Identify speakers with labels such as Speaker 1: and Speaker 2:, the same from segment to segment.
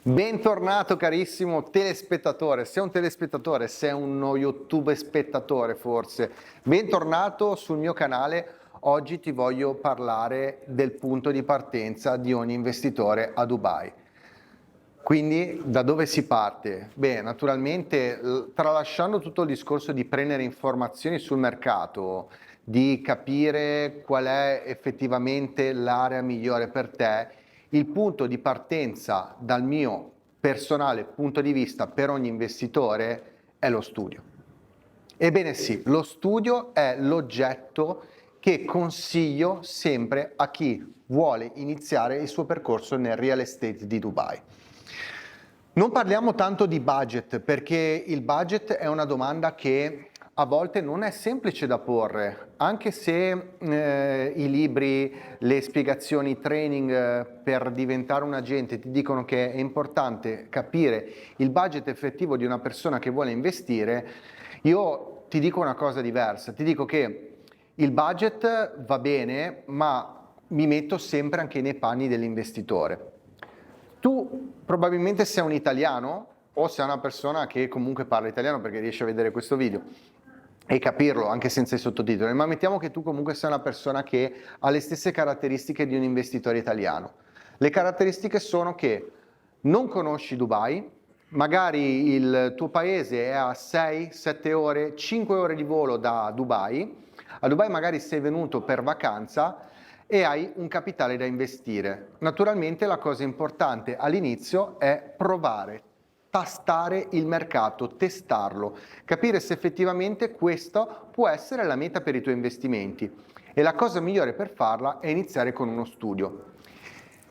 Speaker 1: Bentornato carissimo telespettatore, sei un telespettatore, sei uno YouTube spettatore forse, bentornato sul mio canale. Oggi ti voglio parlare del punto di partenza di ogni investitore a Dubai. Quindi da dove si parte? Beh, naturalmente tralasciando tutto il discorso di prendere informazioni sul mercato, di capire qual è effettivamente l'area migliore per te, il punto di partenza dal mio personale punto di vista per ogni investitore è lo studio. Ebbene sì, lo studio è l'oggetto che consiglio sempre a chi vuole iniziare il suo percorso nel real estate di Dubai. Non parliamo tanto di budget perché il budget è una domanda che a volte non è semplice da porre, anche se i libri, le spiegazioni, i training per diventare un agente ti dicono che è importante capire il budget effettivo di una persona che vuole investire. Io ti dico una cosa diversa, ti dico che il budget va bene, ma mi metto sempre anche nei panni dell'investitore. Tu probabilmente sei un italiano o sei una persona che comunque parla italiano perché riesci a vedere questo video e capirlo anche senza i sottotitoli, ma mettiamo che tu comunque sei una persona che ha le stesse caratteristiche di un investitore italiano. Le caratteristiche sono che non conosci Dubai, magari il tuo paese è a 6, 7 ore, 5 ore di volo da Dubai, a Dubai magari sei venuto per vacanza e hai un capitale da investire. Naturalmente la cosa importante all'inizio è provare, tastare il mercato, testarlo, capire se effettivamente questa può essere la meta per i tuoi investimenti. E la cosa migliore per farla è iniziare con uno studio.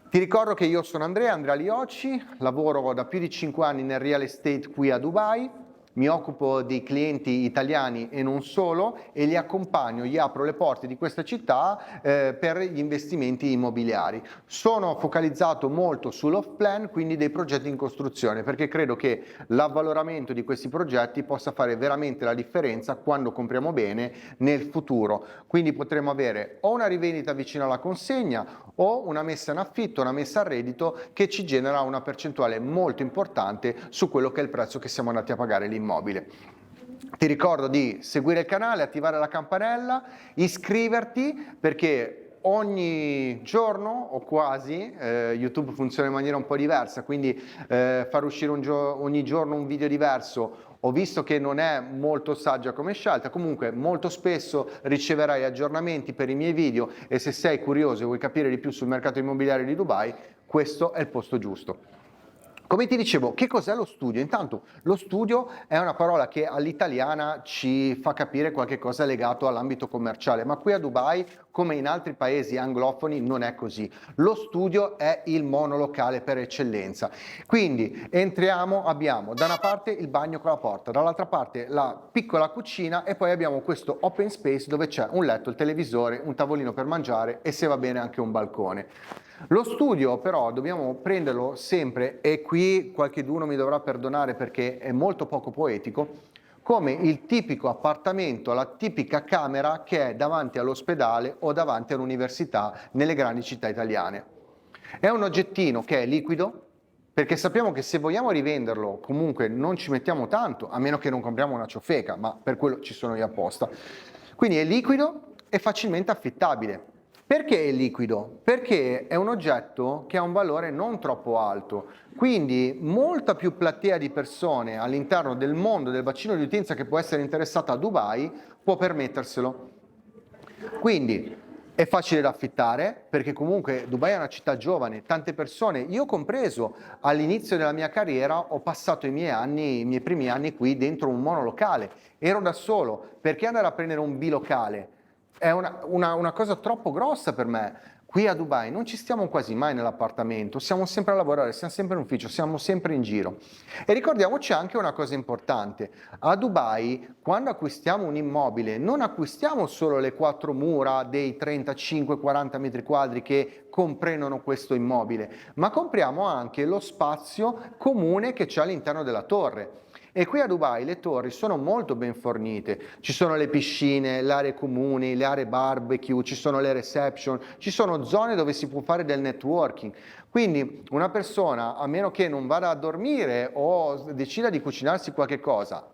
Speaker 1: Ti ricordo che io sono Andrea Liocci, lavoro da più di 5 anni nel real estate qui a Dubai, mi occupo di clienti italiani e non solo e li accompagno, gli apro le porte di questa città per gli investimenti immobiliari. Sono focalizzato molto sull'off plan, quindi dei progetti in costruzione, perché credo che l'avvaloramento di questi progetti possa fare veramente la differenza quando compriamo bene nel futuro. Quindi potremo avere o una rivendita vicino alla consegna o una messa in affitto, una messa a reddito che ci genera una percentuale molto importante su quello che è il prezzo che siamo andati a pagare l'immobile. Ti ricordo di seguire il canale, attivare la campanella, iscriverti perché ogni giorno o quasi, YouTube funziona in maniera un po' diversa, quindi far uscire ogni giorno un video diverso ho visto che non è molto saggia come scelta, comunque molto spesso riceverai aggiornamenti per i miei video e se sei curioso e vuoi capire di più sul mercato immobiliare di Dubai, questo è il posto giusto. Come ti dicevo, che cos'è lo studio? Intanto lo studio è una parola che all'italiana ci fa capire qualche cosa legato all'ambito commerciale, ma qui a Dubai, come in altri paesi anglofoni, non è così. Lo studio è il monolocale per eccellenza. Quindi entriamo, abbiamo da una parte il bagno con la porta, dall'altra parte la piccola cucina e poi abbiamo questo open space dove c'è un letto, il televisore, un tavolino per mangiare e se va bene anche un balcone. Lo studio però dobbiamo prenderlo sempre, e qui qualcheduno mi dovrà perdonare perché è molto poco poetico, come il tipico appartamento, la tipica camera che è davanti all'ospedale o davanti all'università nelle grandi città italiane. È un oggettino che è liquido, perché sappiamo che se vogliamo rivenderlo comunque non ci mettiamo tanto, a meno che non compriamo una ciofeca, ma per quello ci sono io apposta. Quindi è liquido e facilmente affittabile. Perché è liquido? Perché è un oggetto che ha un valore non troppo alto, quindi molta più platea di persone all'interno del mondo del bacino di utenza che può essere interessata a Dubai può permetterselo. Quindi è facile da affittare perché comunque Dubai è una città giovane, tante persone, io compreso all'inizio della mia carriera ho passato i miei primi anni qui dentro un monolocale, ero da solo, perché andare a prendere un bilocale? È una cosa troppo grossa per me. Qui a Dubai non ci stiamo quasi mai nell'appartamento, siamo sempre a lavorare, siamo sempre in ufficio, siamo sempre in giro. E ricordiamoci anche una cosa importante, a Dubai quando acquistiamo un immobile non acquistiamo solo le 4 mura dei 35-40 metri quadri che comprendono questo immobile, ma compriamo anche lo spazio comune che c'è all'interno della torre. E qui a Dubai le torri sono molto ben fornite, ci sono le piscine, le aree comuni, le aree barbecue, ci sono le reception, ci sono zone dove si può fare del networking. Quindi una persona, a meno che non vada a dormire o decida di cucinarsi qualche cosa,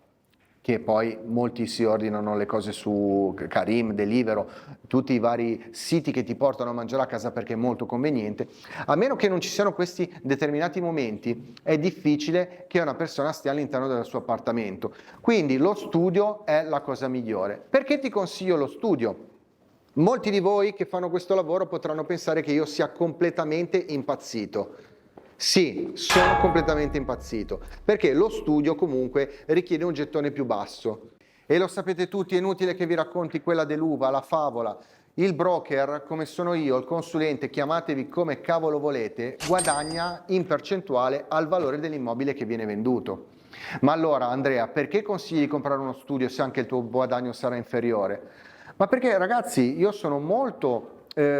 Speaker 1: che poi molti si ordinano le cose su Careem, Deliveroo, tutti i vari siti che ti portano a mangiare a casa perché è molto conveniente, a meno che non ci siano questi determinati momenti, è difficile che una persona stia all'interno del suo appartamento. Quindi lo studio è la cosa migliore. Perché ti consiglio lo studio? Molti di voi che fanno questo lavoro potranno pensare che io sia completamente impazzito. Sì, sono completamente impazzito, perché lo studio comunque richiede un gettone più basso. E lo sapete tutti, è inutile che vi racconti quella dell'uva, la favola. Il broker, come sono io, il consulente, chiamatevi come cavolo volete, guadagna in percentuale al valore dell'immobile che viene venduto. Ma allora, Andrea, perché consigli di comprare uno studio se anche il tuo guadagno sarà inferiore? Ma perché, ragazzi, io sono molto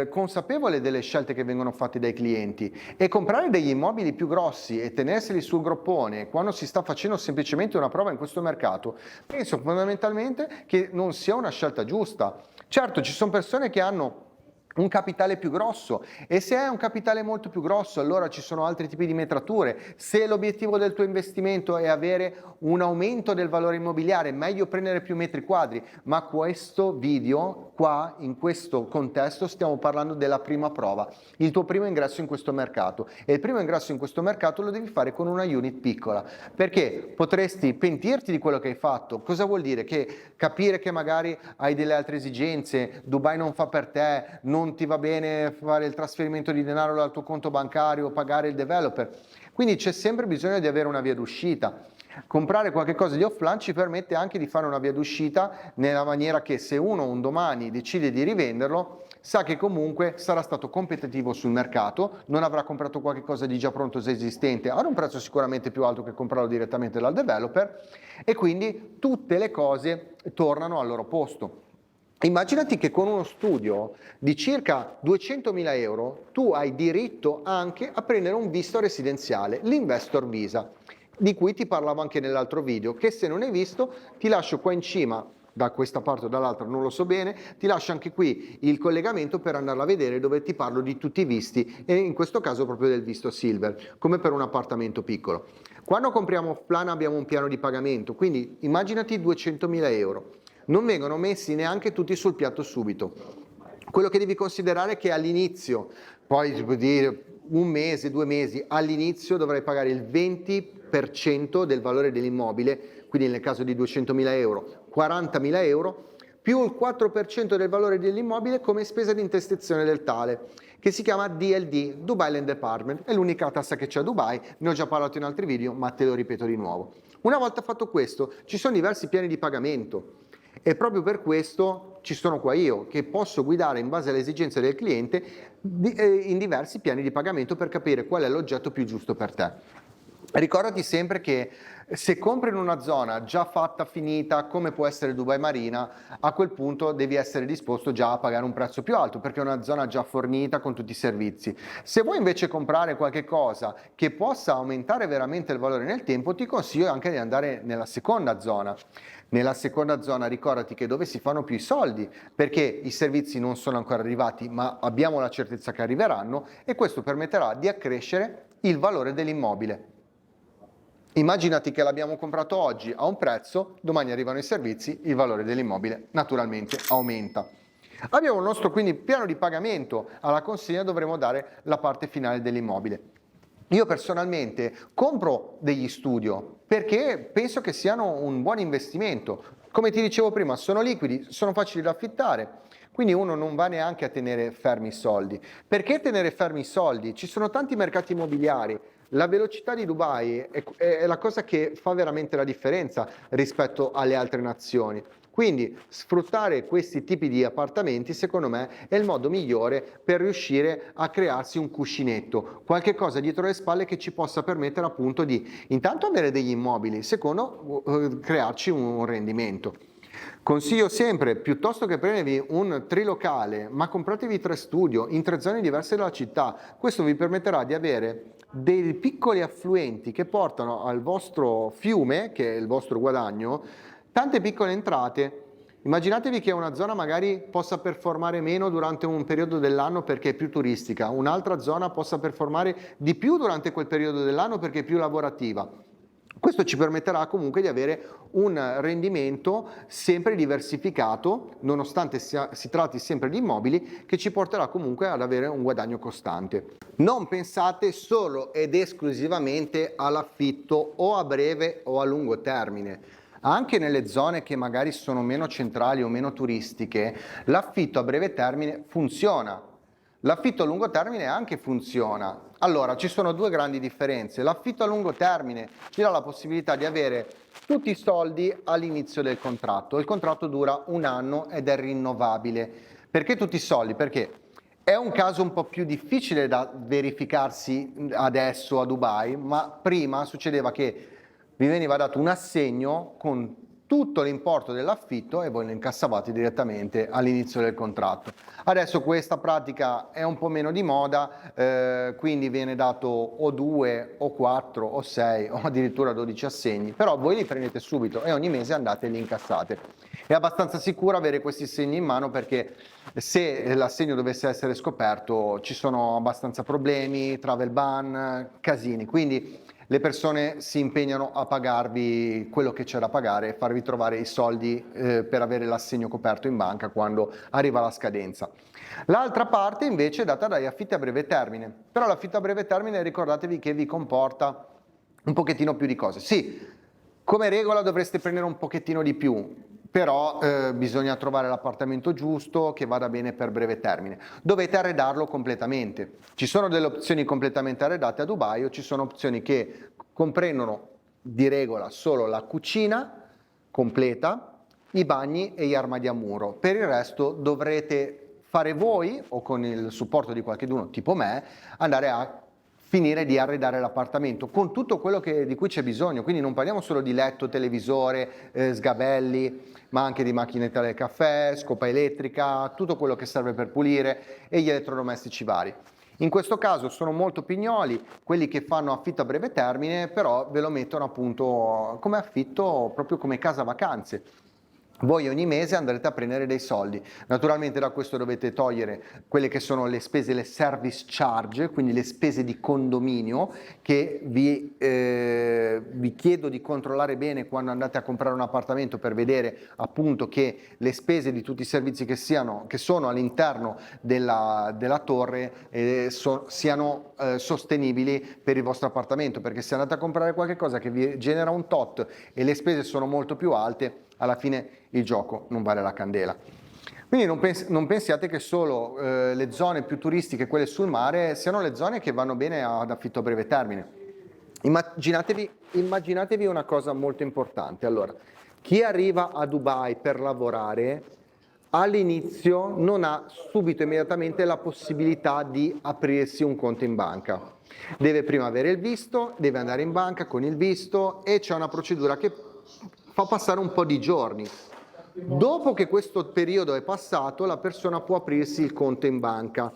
Speaker 1: consapevole delle scelte che vengono fatte dai clienti, e comprare degli immobili più grossi e tenerseli sul groppone quando si sta facendo semplicemente una prova in questo mercato, penso fondamentalmente che non sia una scelta giusta. Certo, ci sono persone che hanno un capitale più grosso, e se hai un capitale molto più grosso allora ci sono altri tipi di metrature. Se l'obiettivo del tuo investimento è avere un aumento del valore immobiliare, meglio prendere più metri quadri. Ma questo video qua, in questo contesto, stiamo parlando della prima prova, il tuo primo ingresso in questo mercato, e il primo ingresso in questo mercato lo devi fare con una unit piccola, perché potresti pentirti di quello che hai fatto. Cosa vuol dire? Che capire che magari hai delle altre esigenze, Dubai non fa per te, non ti va bene fare il trasferimento di denaro dal tuo conto bancario, pagare il developer. Quindi c'è sempre bisogno di avere una via d'uscita. Comprare qualche cosa di offline ci permette anche di fare una via d'uscita, nella maniera che se uno un domani decide di rivenderlo, sa che comunque sarà stato competitivo sul mercato, non avrà comprato qualche cosa di già pronto già esistente ad un prezzo sicuramente più alto che comprarlo direttamente dal developer, e quindi tutte le cose tornano al loro posto. Immaginati che con uno studio di circa 200.000 euro tu hai diritto anche a prendere un visto residenziale, l'Investor Visa, di cui ti parlavo anche nell'altro video, che se non hai visto ti lascio qua in cima, da questa parte o dall'altra non lo so bene, ti lascio anche qui il collegamento per andarla a vedere, dove ti parlo di tutti i visti, e in questo caso proprio del visto Silver, come per un appartamento piccolo. Quando compriamo off-plan abbiamo un piano di pagamento, quindi immaginati 200.000 euro. Non vengono messi neanche tutti sul piatto subito. Quello che devi considerare è che all'inizio, poi si può dire un mese, 2 mesi, all'inizio dovrai pagare il 20% del valore dell'immobile, quindi nel caso di 200.000 euro, 40.000 euro, più il 4% del valore dell'immobile come spesa di intestazione del tale, che si chiama DLD, Dubai Land Department, è l'unica tassa che c'è a Dubai, ne ho già parlato in altri video, ma te lo ripeto di nuovo. Una volta fatto questo, ci sono diversi piani di pagamento, e proprio per questo ci sono qua io, che posso guidare in base alle esigenze del cliente in diversi piani di pagamento per capire qual è l'oggetto più giusto per te. Ricordati sempre che se compri in una zona già fatta, finita, come può essere Dubai Marina, a quel punto devi essere disposto già a pagare un prezzo più alto, perché è una zona già fornita con tutti i servizi. Se vuoi invece comprare qualche cosa che possa aumentare veramente il valore nel tempo, ti consiglio anche di andare nella seconda zona. Nella seconda zona ricordati che è dove si fanno più i soldi, perché i servizi non sono ancora arrivati, ma abbiamo la certezza che arriveranno, e questo permetterà di accrescere il valore dell'immobile. Immaginati che l'abbiamo comprato oggi a un prezzo, domani arrivano i servizi, il valore dell'immobile naturalmente aumenta. Abbiamo il nostro quindi piano di pagamento, alla consegna dovremo dare la parte finale dell'immobile. Io personalmente compro degli studio perché penso che siano un buon investimento. Come ti dicevo prima, sono liquidi, sono facili da affittare, quindi uno non va neanche a tenere fermi i soldi. Perché tenere fermi i soldi? Ci sono tanti mercati immobiliari. La velocità di Dubai è la cosa che fa veramente la differenza rispetto alle altre nazioni. Quindi sfruttare questi tipi di appartamenti secondo me è il modo migliore per riuscire a crearsi un cuscinetto, qualche cosa dietro le spalle che ci possa permettere appunto di intanto avere degli immobili, secondo crearci un rendimento. Consiglio sempre, piuttosto che prendervi un trilocale, ma compratevi 3 studio in 3 zone diverse della città. Questo vi permetterà di avere dei piccoli affluenti che portano al vostro fiume, che è il vostro guadagno, tante piccole entrate. Immaginatevi che una zona magari possa performare meno durante un periodo dell'anno perché è più turistica, un'altra zona possa performare di più durante quel periodo dell'anno perché è più lavorativa. Questo ci permetterà comunque di avere un rendimento sempre diversificato, nonostante si tratti sempre di immobili, che ci porterà comunque ad avere un guadagno costante. Non pensate solo ed esclusivamente all'affitto o a breve o a lungo termine. Anche nelle zone che magari sono meno centrali o meno turistiche, l'affitto a breve termine funziona. L'affitto a lungo termine anche funziona. Allora, ci sono due grandi differenze. L'affitto a lungo termine ci dà la possibilità di avere tutti i soldi all'inizio del contratto. Il contratto dura un anno ed è rinnovabile. Perché tutti i soldi? Perché è un caso un po' più difficile da verificarsi adesso a Dubai, ma prima succedeva che vi veniva dato un assegno con tutto l'importo dell'affitto e voi lo incassavate direttamente all'inizio del contratto. Adesso questa pratica è un po' meno di moda, quindi viene dato o 2 o 4 o 6 o addirittura 12 assegni, però voi li prendete subito e ogni mese andate e li incassate. È abbastanza sicuro avere questi assegni in mano perché se l'assegno dovesse essere scoperto ci sono abbastanza problemi, travel ban, casini, quindi le persone si impegnano a pagarvi quello che c'è da pagare e farvi trovare i soldi per avere l'assegno coperto in banca quando arriva la scadenza. L'altra parte invece è data dagli affitti a breve termine, però l'affitto a breve termine ricordatevi che vi comporta un pochettino più di cose. Sì, come regola dovreste prendere un pochettino di più, però bisogna trovare l'appartamento giusto che vada bene per breve termine. Dovete arredarlo completamente. Ci sono delle opzioni completamente arredate a Dubai o ci sono opzioni che comprendono di regola solo la cucina completa, i bagni e gli armadi a muro. Per il resto dovrete fare voi o con il supporto di qualcuno tipo me andare a finire di arredare l'appartamento con tutto quello di cui c'è bisogno, quindi non parliamo solo di letto, televisore, sgabelli, ma anche di macchinetta del caffè, scopa elettrica, tutto quello che serve per pulire e gli elettrodomestici vari. In questo caso sono molto pignoli quelli che fanno affitto a breve termine, però ve lo mettono appunto come affitto, proprio come casa vacanze. Voi ogni mese andrete a prendere dei soldi. Naturalmente da questo dovete togliere quelle che sono le spese, le service charge, quindi le spese di condominio che vi chiedo di controllare bene quando andate a comprare un appartamento per vedere appunto che le spese di tutti i servizi che sono all'interno della torre siano sostenibili per il vostro appartamento, perché se andate a comprare qualche cosa che vi genera un tot e le spese sono molto più alte, alla fine il gioco non vale la candela. Quindi non pensiate che solo le zone più turistiche, quelle sul mare, siano le zone che vanno bene ad affitto a breve termine. Immaginatevi una cosa molto importante. Allora, chi arriva a Dubai per lavorare all'inizio non ha subito immediatamente la possibilità di aprirsi un conto in banca. Deve prima avere il visto, deve andare in banca con il visto e c'è una procedura che fa passare un po' di giorni. Dopo che questo periodo è passato, la persona può aprirsi il conto in banca.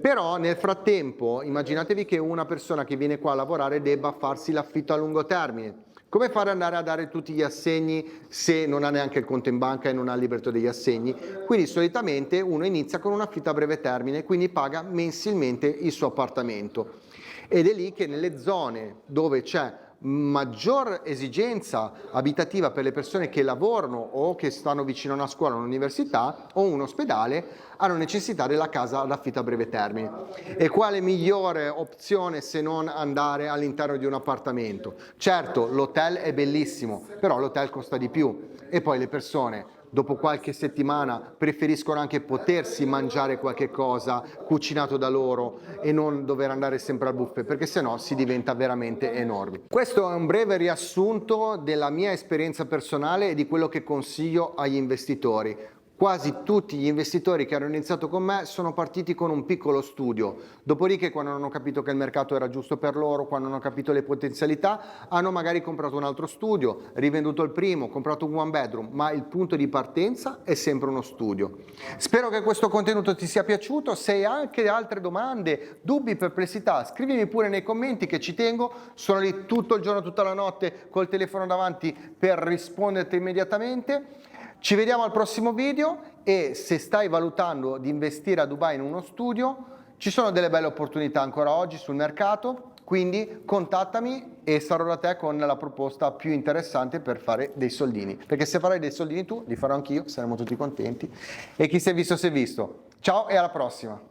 Speaker 1: Però nel frattempo, immaginatevi che una persona che viene qua a lavorare debba farsi l'affitto a lungo termine. Come fare ad andare a dare tutti gli assegni se non ha neanche il conto in banca e non ha il libretto degli assegni? Quindi solitamente uno inizia con un affitto a breve termine, quindi paga mensilmente il suo appartamento. Ed è lì che nelle zone dove c'è maggior esigenza abitativa per le persone che lavorano o che stanno vicino a una scuola, un'università o un ospedale, hanno necessità della casa ad affitto a breve termine. E quale migliore opzione se non andare all'interno di un appartamento? Certo, l'hotel è bellissimo, però l'hotel costa di più e poi le persone dopo qualche settimana preferiscono anche potersi mangiare qualche cosa cucinato da loro e non dover andare sempre al buffet, perché sennò si diventa veramente enormi. Questo è un breve riassunto della mia esperienza personale e di quello che consiglio agli investitori. Quasi tutti gli investitori che hanno iniziato con me sono partiti con un piccolo studio, dopodiché quando hanno capito che il mercato era giusto per loro, quando hanno capito le potenzialità, hanno magari comprato un altro studio, rivenduto il primo, comprato un one bedroom, ma il punto di partenza è sempre uno studio. Spero che questo contenuto ti sia piaciuto, se hai anche altre domande, dubbi, perplessità, scrivimi pure nei commenti che ci tengo, sono lì tutto il giorno, tutta la notte col telefono davanti per risponderti immediatamente. Ci vediamo al prossimo video e se stai valutando di investire a Dubai in uno studio, ci sono delle belle opportunità ancora oggi sul mercato, quindi contattami e sarò da te con la proposta più interessante per fare dei soldini. Perché se farai dei soldini tu, li farò anch'io, saremo tutti contenti. E chi si è visto si è visto. Ciao e alla prossima!